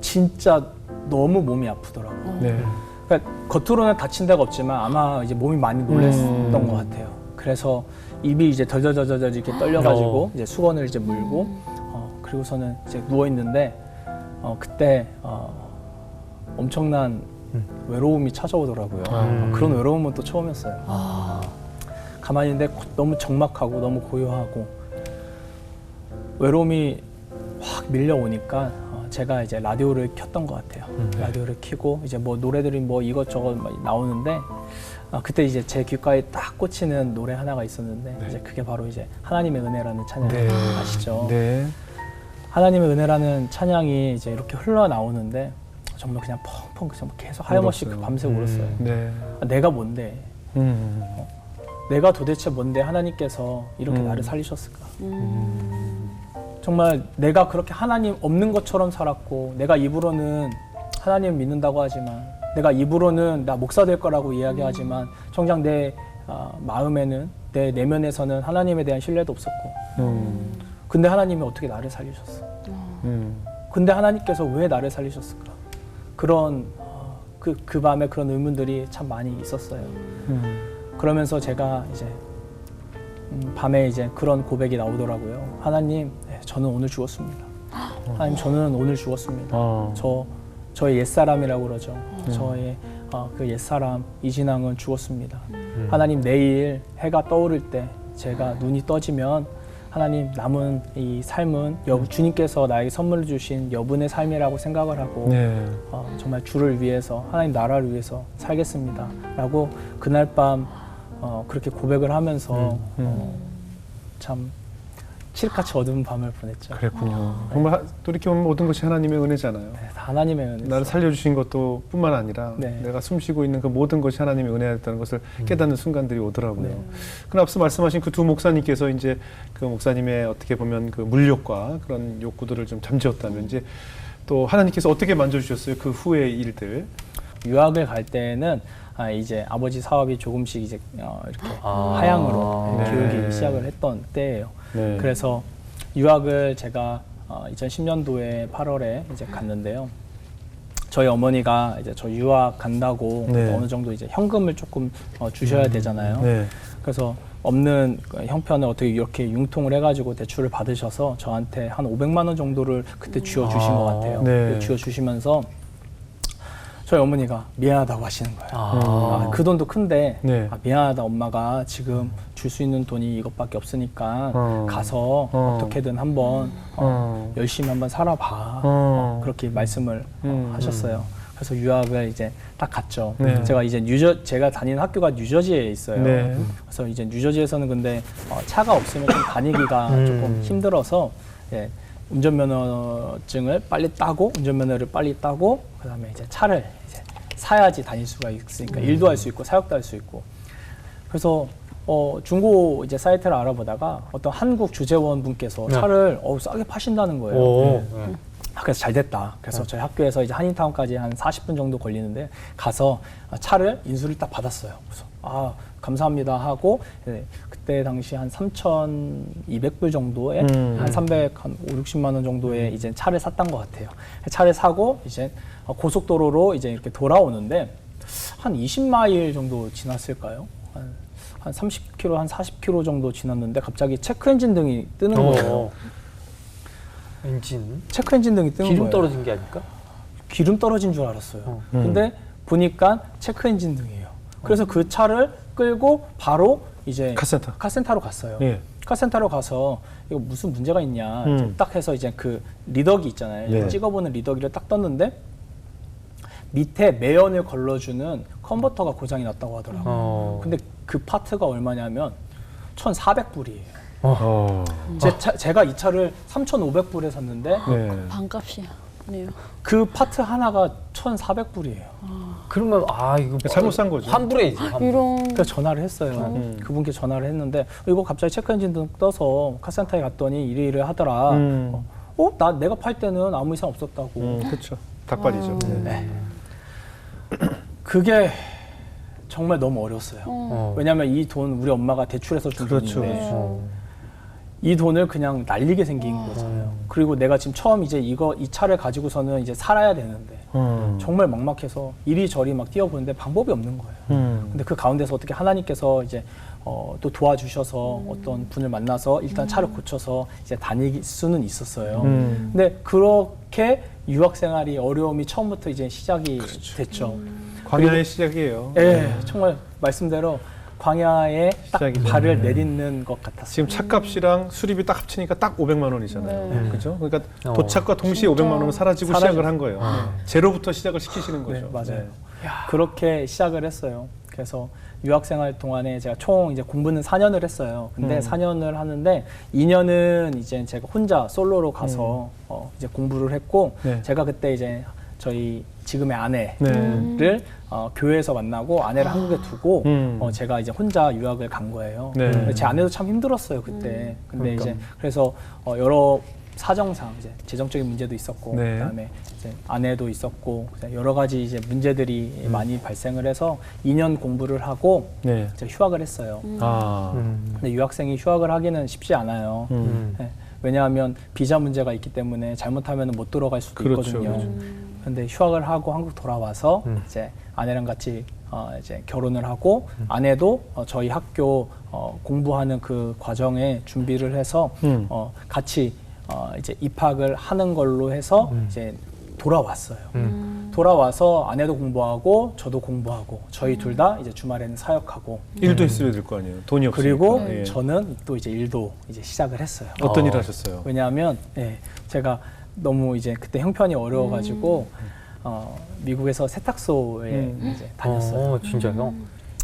진짜 너무 몸이 아프더라고요. 네. 그러니까 겉으로는 다친 데가 없지만 아마 이제 몸이 많이 놀랐던 것 같아요. 그래서 입이 이제 덜덜덜덜 이렇게 떨려가지고 이제 수건을 이제 물고 그리고서는 이제 누워 있는데 그때 엄청난 외로움이 찾아오더라고요. 그런 외로움은 또 처음이었어요. 가만히 있는데 너무 적막하고 너무 고요하고 외로움이 확 밀려오니까 제가 이제 라디오를 켰던 것 같아요. 라디오를 켜고 이제 뭐 노래들이 뭐 이것저것 막 나오는데 그때 이제 제 귓가에 딱 꽂히는 노래 하나가 있었는데 이제 그게 바로 이제 하나님의 은혜라는 찬양 네. 아시죠? 네. 하나님의 은혜라는 찬양이 이제 이렇게 흘러나오는데 정말 그냥 펑펑 그냥 계속 하염없이 울었어요. 밤새 울었어요. 네. 내가 뭔데? 내가 도대체 뭔데 하나님께서 이렇게 나를 살리셨을까? 정말 내가 그렇게 하나님 없는 것처럼 살았고 내가 입으로는 하나님 믿는다고 하지만 내가 입으로는 나 목사 될 거라고 이야기하지만 정작 내 마음에는 내 내면에서는 하나님에 대한 신뢰도 없었고 근데 하나님이 어떻게 나를 살리셨어? 근데 하나님께서 왜 나를 살리셨을까? 그런 그 밤에 그런 의문들이 참 많이 있었어요. 그러면서 제가 이제 밤에 이제 그런 고백이 나오더라고요. 하나님, 저는 오늘 죽었습니다. 하나님, 저는 오늘 죽었습니다. 저의 옛사람이라고 그러죠. 저의 그 옛사람 이진항은 죽었습니다. 하나님, 내일 해가 떠오를 때 제가 눈이 떠지면 하나님 남은 이 삶은 주님께서 나에게 선물을 주신 여분의 삶이라고 생각을 하고 네. 정말 주를 위해서 하나님 나라를 위해서 살겠습니다. 라고 그날 밤 그렇게 고백을 하면서 참 칠흑같이 어두운 밤을 보냈죠. 그랬군요. 정말 돌이켜보면 모든 것이 하나님의 은혜잖아요. 네, 다 하나님의 은혜. 나를 살려주신 것도 뿐만 아니라 네. 내가 숨쉬고 있는 그 모든 것이 하나님의 은혜였다는 것을 깨닫는 순간들이 오더라고요. 네. 그럼 앞서 말씀하신 그 두 목사님께서 이제 그 목사님의 어떻게 보면 그 물욕과 그런 욕구들을 좀 잠재웠다면 이제 또 하나님께서 어떻게 만져주셨어요? 그 후의 일들. 유학을 갈 때는 이제 아버지 사업이 조금씩 이제 이렇게 하향으로 네. 교육이 시작을 했던 때예요. 네. 그래서 유학을 제가 2010년도에 8월에 이제 갔는데요. 저희 어머니가 이제 저 유학 간다고 네. 어느 정도 이제 현금을 조금 주셔야 되잖아요. 네. 그래서 없는 그 형편을 어떻게 이렇게 융통을 해가지고 대출을 받으셔서 저한테 한 500만 원 정도를 그때 쥐어 주신 것 같아요. 네. 쥐어 주시면서 저희 어머니가 미안하다고 하시는 거예요. 그 돈도 큰데 네. 미안하다 엄마가 지금 줄 수 있는 돈이 이것밖에 없으니까 가서 어떻게든 한번 열심히 한번 살아봐. 그렇게 말씀을 하셨어요. 그래서 유학을 이제 딱 갔죠. 네. 제가 이제 제가 다니는 학교가 뉴저지에 있어요. 네. 그래서 이제 뉴저지에서는 근데 차가 없으면 좀 다니기가 조금 힘들어서 예, 운전면허증을 빨리 따고 운전면허를 빨리 따고 그다음에 이제 차를 이제 사야지 다닐 수가 있으니까 일도 할 수 있고 사역도 할 수 있고 그래서 중고 이제 사이트를 알아보다가 어떤 한국 주재원 분께서 차를 싸게 파신다는 거예요. 그래서 잘 됐다. 그래서 저희 학교에서 이제 한인타운까지 한 40분 정도 걸리는데 가서 차를 인수를 딱 받았어요. 그래서 감사합니다 하고 그때 당시 한 3,200불 정도에 한 560만 원 정도에 이제 차를 샀던 것 같아요. 차를 사고 이제 고속도로로 이제 이렇게 돌아오는데 한 20마일 정도 지났을까요? 한 30km, 한 40km 정도 지났는데 갑자기 체크 엔진 등이 뜨는 거예요. 엔진? 체크 엔진 등이 뜨는 기름 거예요. 떨어진 게 아닐까? 기름 떨어진 줄 알았어요. 근데 보니까 체크 엔진 등이에요. 그래서 그 차를 끌고 바로 이제 카센터로 갔어요. 예. 카센터로 가서 이거 무슨 문제가 있냐 딱 해서 이제 그 리더기 있잖아요. 네. 찍어보는 리더기를 딱 떴는데 밑에 매연을 걸러주는 컨버터가 고장이 났다고 하더라고요. 근데 그 파트가 얼마냐면 1,400불이에요. 제가 이 차를 3,500불에 샀는데 네. 반값이네요. 그 파트 하나가 1,400불이에요. 그러면 이거 잘못 산 거죠. 환불해야지. 환불. 이런 그래서 전화를 했어요. 그분께 전화를 했는데 이거 갑자기 체크 엔진 등 떠서 카센터에 갔더니 이래 하더라. 내가 팔 때는 아무 이상 없었다고. 그렇죠. 닭발이죠. 네. 그게 정말 너무 어려웠어요. 왜냐하면 이 돈 우리 엄마가 대출해서 준 그렇죠. 돈인데 그렇죠. 이 돈을 그냥 날리게 생긴 거잖아요. 그리고 내가 지금 처음 이제 이 차를 가지고서는 이제 살아야 되는데 정말 막막해서 이리저리 막 뛰어보는데 방법이 없는 거예요. 근데 그 가운데서 어떻게 하나님께서 이제 또 도와주셔서 어떤 분을 만나서 일단 차를 고쳐서 이제 다닐 수는 있었어요. 근데 그렇게 유학 생활이 어려움이 처음부터 이제 시작이 됐죠. 광야의 시작이에요. 예, 정말 말씀대로 광야에 딱 시작이죠. 발을 내딛는 것 같았어요. 지금 차값이랑 수리비 딱 합치니까 딱 500만 원이잖아요. 그렇죠? 그러니까 도착과 동시에 500만 원은 사라지고 시작을 한 거예요. 제로부터 시작을 시키시는 거죠. 네, 맞아요. 그렇게 시작을 했어요. 그래서 유학생활 동안에 제가 총 이제 공부는 4년을 했어요. 근데 4년을 하는데 2년은 이제 제가 혼자 솔로로 가서 이제 공부를 했고 네. 제가 그때 이제 저희 지금의 아내를 교회에서 만나고 아내를 한국에 두고 제가 이제 혼자 유학을 간 거예요. 네. 제 아내도 참 힘들었어요 그때. 근데 그러니까. 이제 그래서 여러 사정상 이제 재정적인 문제도 있었고 네. 그다음에 이제 아내도 있었고 여러 가지 이제 문제들이 많이 발생을 해서 2년 공부를 하고 네. 이제 휴학을 했어요. 근데 유학생이 휴학을 하기는 쉽지 않아요. 네. 왜냐하면 비자 문제가 있기 때문에 잘못하면 못 들어갈 수도 그렇죠, 있거든요. 그렇죠. 근데 휴학을 하고 한국 돌아와서 이제 아내랑 같이 이제 결혼을 하고 아내도 저희 학교 공부하는 그 과정에 준비를 해서 같이 이제 입학을 하는 걸로 해서 이제 돌아왔어요. 돌아와서 아내도 공부하고 저도 공부하고 저희 둘 다 이제 주말에는 사역하고 일도 했어야 될 거 아니에요. 돈이 없으니까. 그리고 예. 저는 또 이제 일도 이제 시작을 했어요. 어떤 일 하셨어요? 왜냐하면 제가 너무 이제 그때 형편이 어려워가지고 미국에서 세탁소에 이제 다녔어요. 진짜요?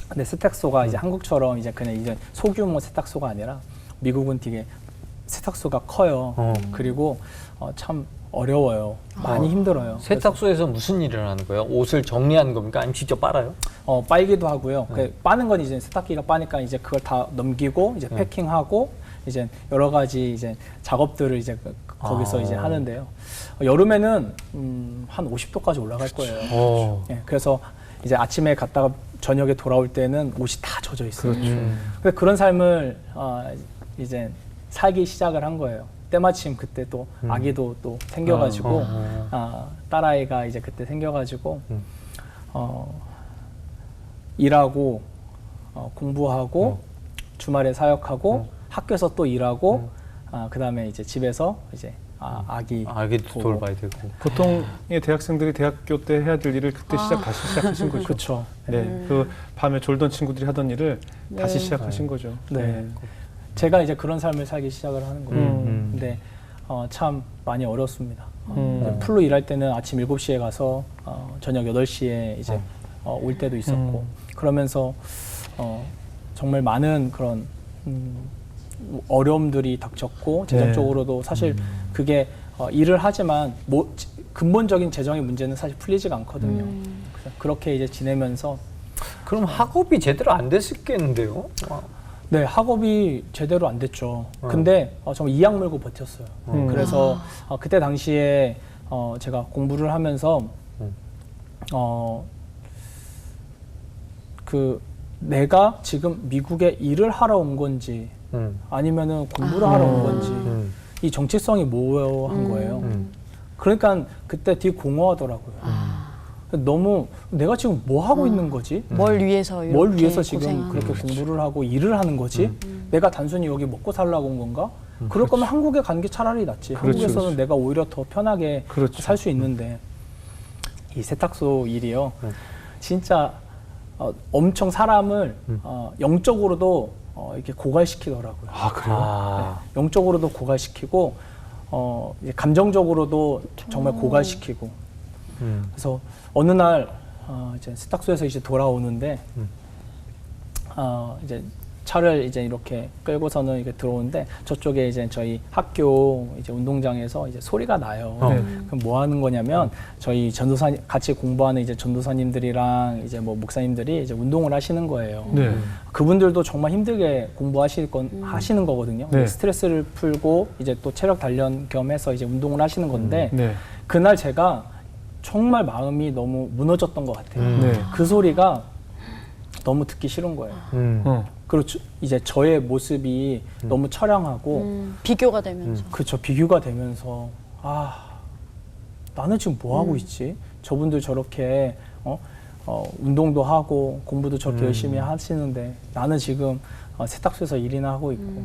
근데 세탁소가 이제 한국처럼 이제 그냥 이제 소규모 세탁소가 아니라 미국은 되게 세탁소가 커요. 그리고 참 어려워요. 많이 힘들어요. 세탁소에서 무슨 일을 하는 거예요? 옷을 정리하는 겁니까? 아니면 직접 빨아요? 빨기도 하고요. 빠는 건 이제 세탁기가 빠니까 이제 그걸 다 넘기고 이제 패킹하고 이제 여러 가지 이제 작업들을 이제 거기서 이제 하는데요. 여름에는 한 50도까지 올라갈 거예요. 예, 그래서 이제 아침에 갔다가 저녁에 돌아올 때는 옷이 다 젖어 있어요. 근데 그런 삶을 이제 살기 시작을 한 거예요. 때마침 그때 또 아기도 또 생겨가지고 딸아이가 이제 그때 생겨가지고 일하고 공부하고 주말에 사역하고 학교에서 또 일하고 그다음에 이제 집에서 이제 아기도 돌봐야 되고. 보통의 대학생들이 대학교 때 해야 될 일을 그때 다시 시작하신 거죠. 그렇죠. 네, 그 밤에 졸던 친구들이 하던 일을 다시 시작하신 거죠. 네. 제가 이제 그런 삶을 살기 시작을 하는 거예요. 근데 참 많이 어렵습니다. 풀로 일할 때는 아침 7시에 가서 저녁 8시에 이제 올 때도 있었고 그러면서 정말 많은 그런 어려움들이 닥쳤고 재정적으로도 사실 그게 일을 하지만 근본적인 재정의 문제는 사실 풀리지가 않거든요. 그래서 그렇게 이제 지내면서 그럼 학업이 제대로 안 됐겠는데요? 네, 학업이 제대로 안 됐죠. 근데 정말 이악 물고 버텼어요. 그래서 그때 당시에 제가 공부를 하면서 그 내가 지금 미국에 일을 하러 온 건지 아니면은 공부를 하러 온 건지 이 정체성이 모호한 거예요. 그러니까 그때 되게 공허하더라고요. 너무 내가 지금 뭐 하고 있는 거지? 뭘 위해서 이렇게 뭘 위해서 지금 고생하는 그렇게 거지. 공부를 하고 일을 하는 거지? 내가 단순히 여기 먹고 살라고 온 건가? 그럴 거면 한국에 가는 게 차라리 낫지. 한국에서는 내가 오히려 더 편하게 살 수 있는데 이 세탁소 일이요. 진짜 엄청 사람을 영적으로도 이렇게 고갈시키더라고요. 아, 그래요? 네, 영적으로도 고갈시키고 이제 감정적으로도 정말 고갈시키고. 그래서 어느 날 이제 세탁소에서 이제 돌아오는데 이제 차를 이제 이렇게 끌고서는 이게 들어오는데 저쪽에 이제 저희 학교 이제 운동장에서 이제 소리가 나요. 그럼 뭐 하는 거냐면 저희 전도사 같이 공부하는 이제 전도사님들이랑 이제 뭐 목사님들이 이제 운동을 하시는 거예요. 네. 그분들도 정말 힘들게 하시는 거거든요. 네. 스트레스를 풀고 이제 또 체력 단련 겸해서 이제 운동을 하시는 건데 네. 그날 제가 정말 마음이 너무 무너졌던 것 같아요. 네. 그 소리가 너무 듣기 싫은 거예요. 그리고 이제 저의 모습이 너무 처량하고 비교가 되면서 그렇죠. 비교가 되면서 나는 지금 뭐 하고 있지? 저분들 저렇게 운동도 하고 공부도 저렇게 열심히 하시는데 나는 지금 세탁소에서 일이나 하고 있고.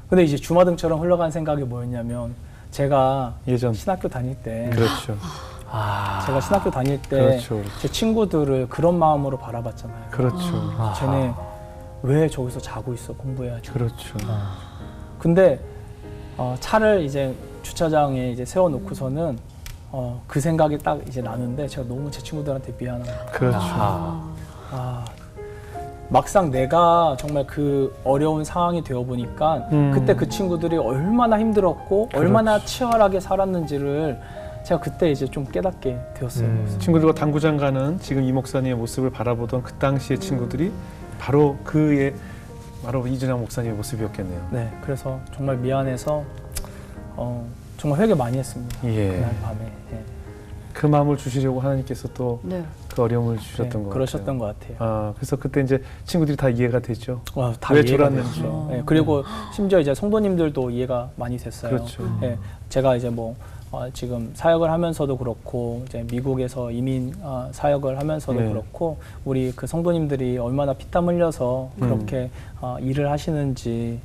근데 이제 주마등처럼 흘러간 생각이 뭐였냐면 제가 예전 신학교 다닐 때 그렇죠. 제가 신학교 다닐 때 그렇죠. 제 친구들을 그런 마음으로 바라봤잖아요. 그렇죠. 쟤네 왜 저기서 자고 있어? 공부해야지. 그렇죠. 근데 차를 이제 주차장에 이제 세워놓고서는 그 생각이 딱 이제 나는데 제가 너무 제 친구들한테 미안한 거예요. 그렇죠. 막상 내가 정말 그 어려운 상황이 되어 보니까 그때 그 친구들이 얼마나 힘들었고 얼마나 치열하게 살았는지를 제가 그때 이제 좀 깨닫게 되었어요. 친구들과 당구장 가는 지금 이 목사님의 모습을 바라보던 그 당시의 친구들이 바로 바로 이준영 목사님의 모습이었겠네요. 네, 그래서 정말 미안해서 정말 회개 많이 했습니다. 예. 그날 밤에. 예. 그 마음을 주시려고 하나님께서 또 그 어려움을 주셨던 것 같아요. 그러셨던 것 같아요. 그래서 그때 이제 친구들이 다 이해가 되죠. 다 왜 이해가 졸았는지. 됐죠. 예, 그리고 심지어 이제 성도님들도 이해가 많이 됐어요. 그렇죠. 예, 제가 이제 뭐 지금 사역을 하면서도 그렇고 이제 미국에서 이민 사역을 하면서도 네. 그렇고 우리 그 성도님들이 얼마나 피땀 흘려서 그렇게 일을 하시는지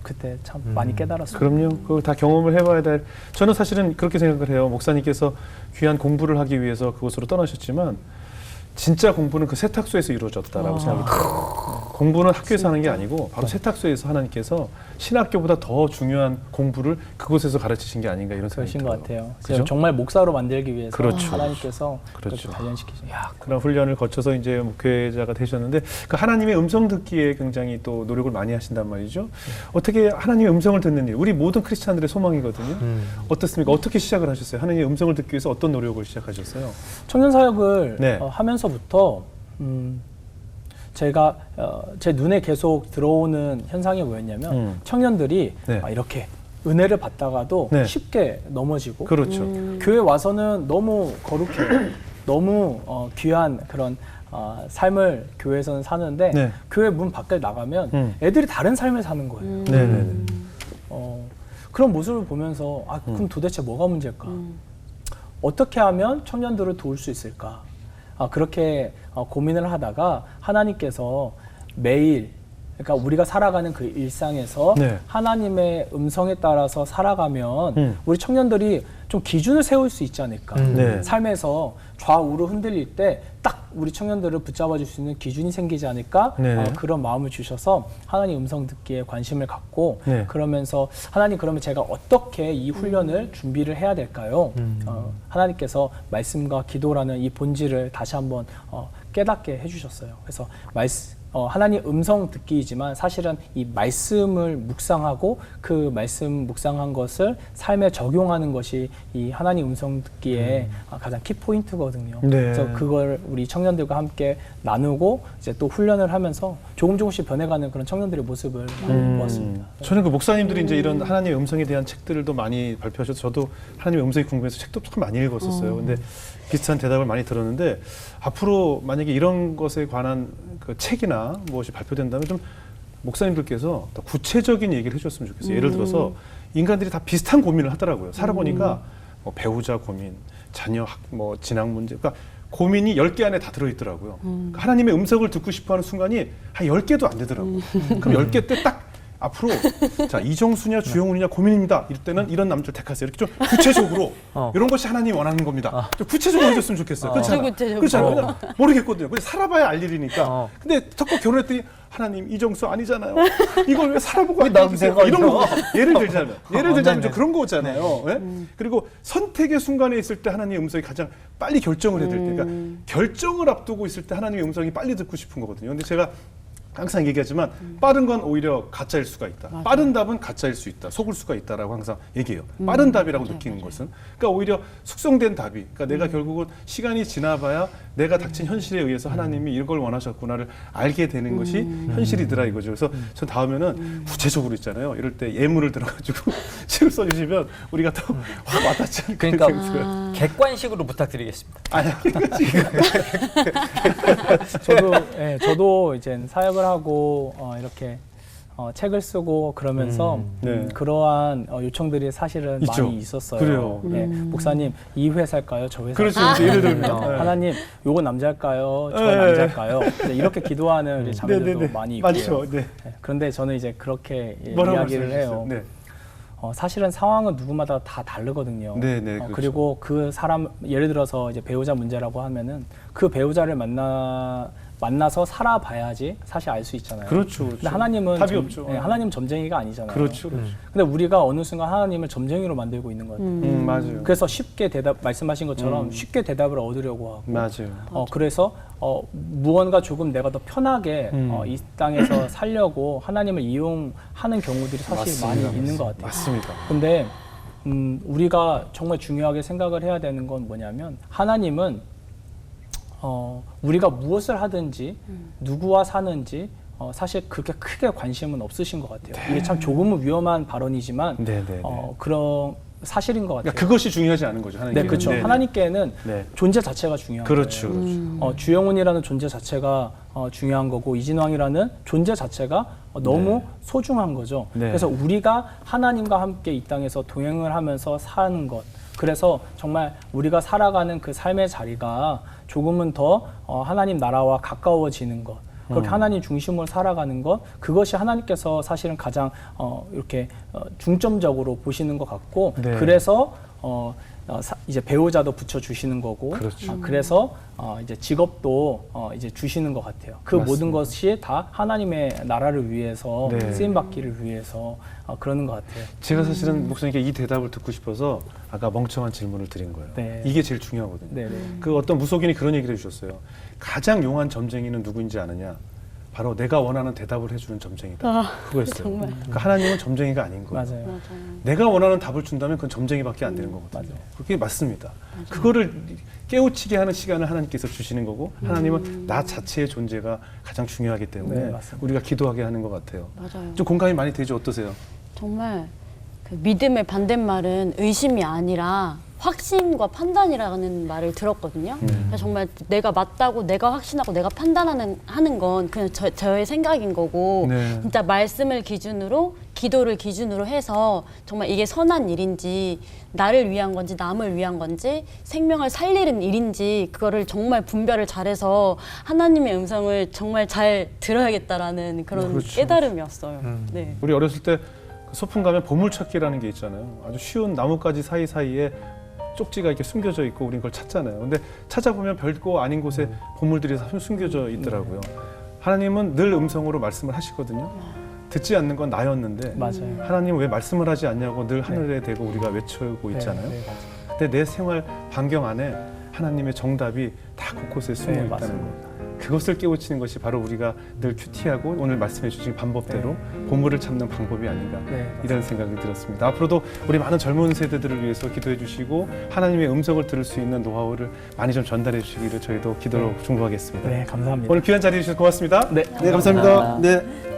그때 참 많이 깨달았습니다. 그럼요. 그거 다 경험을 해봐야 될. 저는 사실은 그렇게 생각을 해요. 목사님께서 귀한 공부를 하기 위해서 그곳으로 떠나셨지만 진짜 공부는 그 세탁소에서 이루어졌다라고 생각이 들어요. 공부는 학교에서 하는 게 아니고 바로 세탁소에서 하나님께서 신학교보다 더 중요한 공부를 그곳에서 가르치신 게 아닌가 이런 생각이 그러신 들어요. 것 같아요. 그죠? 정말 목사로 만들기 위해서 그렇죠. 하나님께서 그렇죠. 그렇게 단련시키신. 그런 훈련을 거쳐서 이제 목회자가 되셨는데 그 하나님의 음성 듣기에 굉장히 또 노력을 많이 하신단 말이죠. 어떻게 하나님의 음성을 듣는 일, 우리 모든 크리스찬들의 소망이거든요. 어떻습니까? 어떻게 시작을 하셨어요? 하나님의 음성을 듣기 위해서 어떤 노력을 시작하셨어요? 청년 사역을 네. 하면서부터 제가 제 눈에 계속 들어오는 현상이 뭐였냐면 청년들이 네. 이렇게 은혜를 받다가도 네. 쉽게 넘어지고 그렇죠. 교회 와서는 너무 거룩해 너무 귀한 그런 삶을 교회에서는 사는데 네. 교회 문 밖에 나가면 애들이 다른 삶을 사는 거예요. 네네네. 그런 모습을 보면서 그럼 도대체 뭐가 문제일까? 어떻게 하면 청년들을 도울 수 있을까? 그렇게 고민을 하다가 하나님께서 매일 그러니까 우리가 살아가는 그 일상에서 네. 하나님의 음성에 따라서 살아가면 우리 청년들이 좀 기준을 세울 수 있지 않을까. 네. 삶에서 좌우로 흔들릴 때 딱 우리 청년들을 붙잡아 줄 수 있는 기준이 생기지 않을까. 네. 그런 마음을 주셔서 하나님 음성 듣기에 관심을 갖고 네. 그러면서 하나님 그러면 제가 어떻게 이 훈련을 준비를 해야 될까요? 하나님께서 말씀과 기도라는 이 본질을 다시 한번 깨닫게 해주셨어요. 그래서 하나님 음성 듣기이지만 사실은 이 말씀을 묵상하고 그 말씀 묵상한 것을 삶에 적용하는 것이 이 하나님 음성 듣기의 가장 키포인트거든요. 네. 그래서 그걸 우리 청년들과 함께 나누고 이제 또 훈련을 하면서 조금씩 변해가는 그런 청년들의 모습을 많이 보았습니다. 저는 그 목사님들이 이제 이런 하나님의 음성에 대한 책들도 많이 발표하셔서 저도 하나님의 음성이 궁금해서 책도 참 많이 읽었었어요. 근데 비슷한 대답을 많이 들었는데 앞으로 만약에 이런 것에 관한 그 책이나 무엇이 발표된다면 좀 목사님들께서 더 구체적인 얘기를 해줬으면 좋겠어요. 예를 들어서 인간들이 다 비슷한 고민을 하더라고요. 살아보니까 뭐 배우자 고민, 자녀 뭐 진학 문제, 그러니까 고민이 10개 안에 다 들어있더라고요. 그러니까 하나님의 음성을 듣고 싶어하는 순간이 한 10개도 안 되더라고요. 그럼 10개 때 딱 앞으로 자 이정수냐 주영훈이냐 고민입니다. 이럴 때는 이런 남자를 택하세요. 이렇게 좀 구체적으로 이런 것이 하나님이 원하는 겁니다. 좀 구체적으로 해줬으면 좋겠어요. 그렇잖아요. 그렇잖아요. 왜냐면 모르겠거든요. 근데 살아봐야 알 일이니까. 근데 자꾸 결혼했더니 하나님 이정수 아니잖아요. 이걸 왜 살아보고 안 해주세요? 이런 거 예를 들자면 좀 그런 거잖아요. 네? 그리고 선택의 순간에 있을 때 하나님의 음성이 가장 빨리 결정을 해야 될 때, 그러니까 결정을 앞두고 있을 때 하나님의 음성이 빨리 듣고 싶은 거거든요. 근데 제가 항상 얘기하지만 빠른 건 오히려 가짜일 수가 있다. 맞아요. 빠른 답은 가짜일 수 있다. 속을 수가 있다라고 항상 얘기해요. 빠른 답이라고 느끼는 것은. 그러니까 오히려 숙성된 답이. 그러니까 내가 결국은 시간이 지나봐야 내가 닥친 현실에 의해서 하나님이 이걸 원하셨구나를 알게 되는 것이 현실이더라 이거죠. 그래서 전 다음에는 구체적으로 있잖아요. 이럴 때 예문을 들어가지고 책을 써주시면 우리가 더 확 와닿지 않을까. 그러니까 객관식으로 부탁드리겠습니다. 저도 이제 사역을 하고 이렇게 책을 쓰고 그러면서 네. 그러한 요청들이 사실은 있죠. 많이 있었어요. 그래요. 네, 목사님 이 회사일까요? 저 회사? 그렇죠. 이제 예를 들면 하나님 요건 남자일까요? 저 네. 남자일까요? 이렇게 기도하는 우리 자매들도 많이 있고요. 맞죠. 네. 네, 그런데 저는 이제 그렇게 뭐라고 이야기를 해요. 네. 사실은 상황은 누구마다 다 다르거든요. 네, 네, 그렇죠. 그리고 그 사람 예를 들어서 이제 배우자 문제라고 하면은 그 배우자를 만나서 살아봐야지 사실 알 수 있잖아요. 그렇죠. 근데 하나님은 답이 없죠. 하나님 점쟁이가 아니잖아요. 그렇죠. 근데 우리가 어느 순간 하나님을 점쟁이로 만들고 있는 것 같아요. 맞아요. 그래서 쉽게 말씀하신 것처럼 쉽게 대답을 얻으려고 하고. 맞아요. 그래서 무언가 조금 내가 더 편하게 이 땅에서 살려고 하나님을 이용하는 경우들이 사실 많이 있는 것 같아요. 맞습니다. 근데 우리가 정말 중요하게 생각을 해야 되는 건 뭐냐면 하나님은 우리가 무엇을 하든지 누구와 사는지 사실 그렇게 크게 관심은 없으신 것 같아요. 이게 참 조금은 위험한 발언이지만 그런 사실인 것 같아요. 그러니까 그것이 중요하지 않은 거죠. 하나님께는. 네, 그렇죠. 네네. 하나님께는 네. 존재 자체가 중요한 그렇죠. 거예요. 그렇죠. 주영훈이라는 존재 자체가 중요한 거고 이진왕이라는 존재 자체가 너무 소중한 거죠. 네. 그래서 우리가 하나님과 함께 이 땅에서 동행을 하면서 사는 것. 그래서 정말 우리가 살아가는 그 삶의 자리가 조금은 더 하나님 나라와 가까워지는 것. 그렇게 하나님 중심으로 살아가는 것, 그것이 하나님께서 사실은 가장 이렇게 중점적으로 보시는 것 같고, 네. 그래서 이제 배우자도 붙여 주시는 거고, 그렇죠. 그래서 이제 직업도 이제 주시는 것 같아요. 그 맞습니다. 모든 것이 다 하나님의 나라를 위해서 네. 쓰임 받기를 위해서 그러는 것 같아요. 제가 사실은 목사님께 이 대답을 듣고 싶어서 아까 멍청한 질문을 드린 거예요. 네. 이게 제일 중요하거든요. 네, 네. 그 어떤 무속인이 그런 얘기를 해주셨어요. 가장 용한 점쟁이는 누구인지 아느냐? 바로 내가 원하는 대답을 해주는 점쟁이다. 그거였어요. 정말. 그러니까 하나님은 점쟁이가 아닌 거예요. 맞아요. 맞아요. 내가 원하는 답을 준다면 그건 점쟁이밖에 안 되는 거거든요. 맞아요. 그게 맞습니다. 그거를 깨우치게 하는 시간을 하나님께서 주시는 거고 하나님은 나 자체의 존재가 가장 중요하기 때문에 네, 맞습니다. 우리가 기도하게 하는 것 같아요. 맞아요. 좀 공감이 많이 되죠? 어떠세요? 정말 그 믿음의 반대말은 의심이 아니라 확신과 판단이라는 말을 들었거든요. 그러니까 정말 내가 맞다고 내가 확신하고 내가 판단하는 건 그냥 저의 생각인 거고 네. 진짜 말씀을 기준으로 기도를 기준으로 해서 정말 이게 선한 일인지 나를 위한 건지 남을 위한 건지 생명을 살리는 일인지 그거를 정말 분별을 잘해서 하나님의 음성을 정말 잘 들어야겠다라는 그런 그렇죠. 깨달음이었어요. 네. 우리 어렸을 때 소풍 가면 보물찾기라는 게 있잖아요. 아주 쉬운 나뭇가지 사이사이에 쪽지가 이렇게 숨겨져 있고 우린 그걸 찾잖아요. 근데 찾아보면 별거 아닌 곳에 보물들이 다 숨겨져 있더라고요. 하나님은 늘 음성으로 말씀을 하시거든요. 듣지 않는 건 나였는데 맞아요. 하나님은 왜 말씀을 하지 않냐고 늘 하늘에 대고 우리가 외치고 있잖아요. 네, 네, 맞아요. 근데 내 생활 반경 안에 하나님의 정답이 다 곳곳에 숨어 네, 있다는 맞습니다. 거. 그것을 깨우치는 것이 바로 우리가 늘 큐티하고 오늘 말씀해 주신 방법대로 보물을 찾는 방법이 아닌가 네, 이런 생각이 들었습니다. 앞으로도 우리 많은 젊은 세대들을 위해서 기도해 주시고 하나님의 음성을 들을 수 있는 노하우를 많이 좀 전달해 주시기를 저희도 기도로 중보하겠습니다. 네, 감사합니다. 오늘 귀한 자리해 주셔서 고맙습니다. 네, 감사합니다. 네.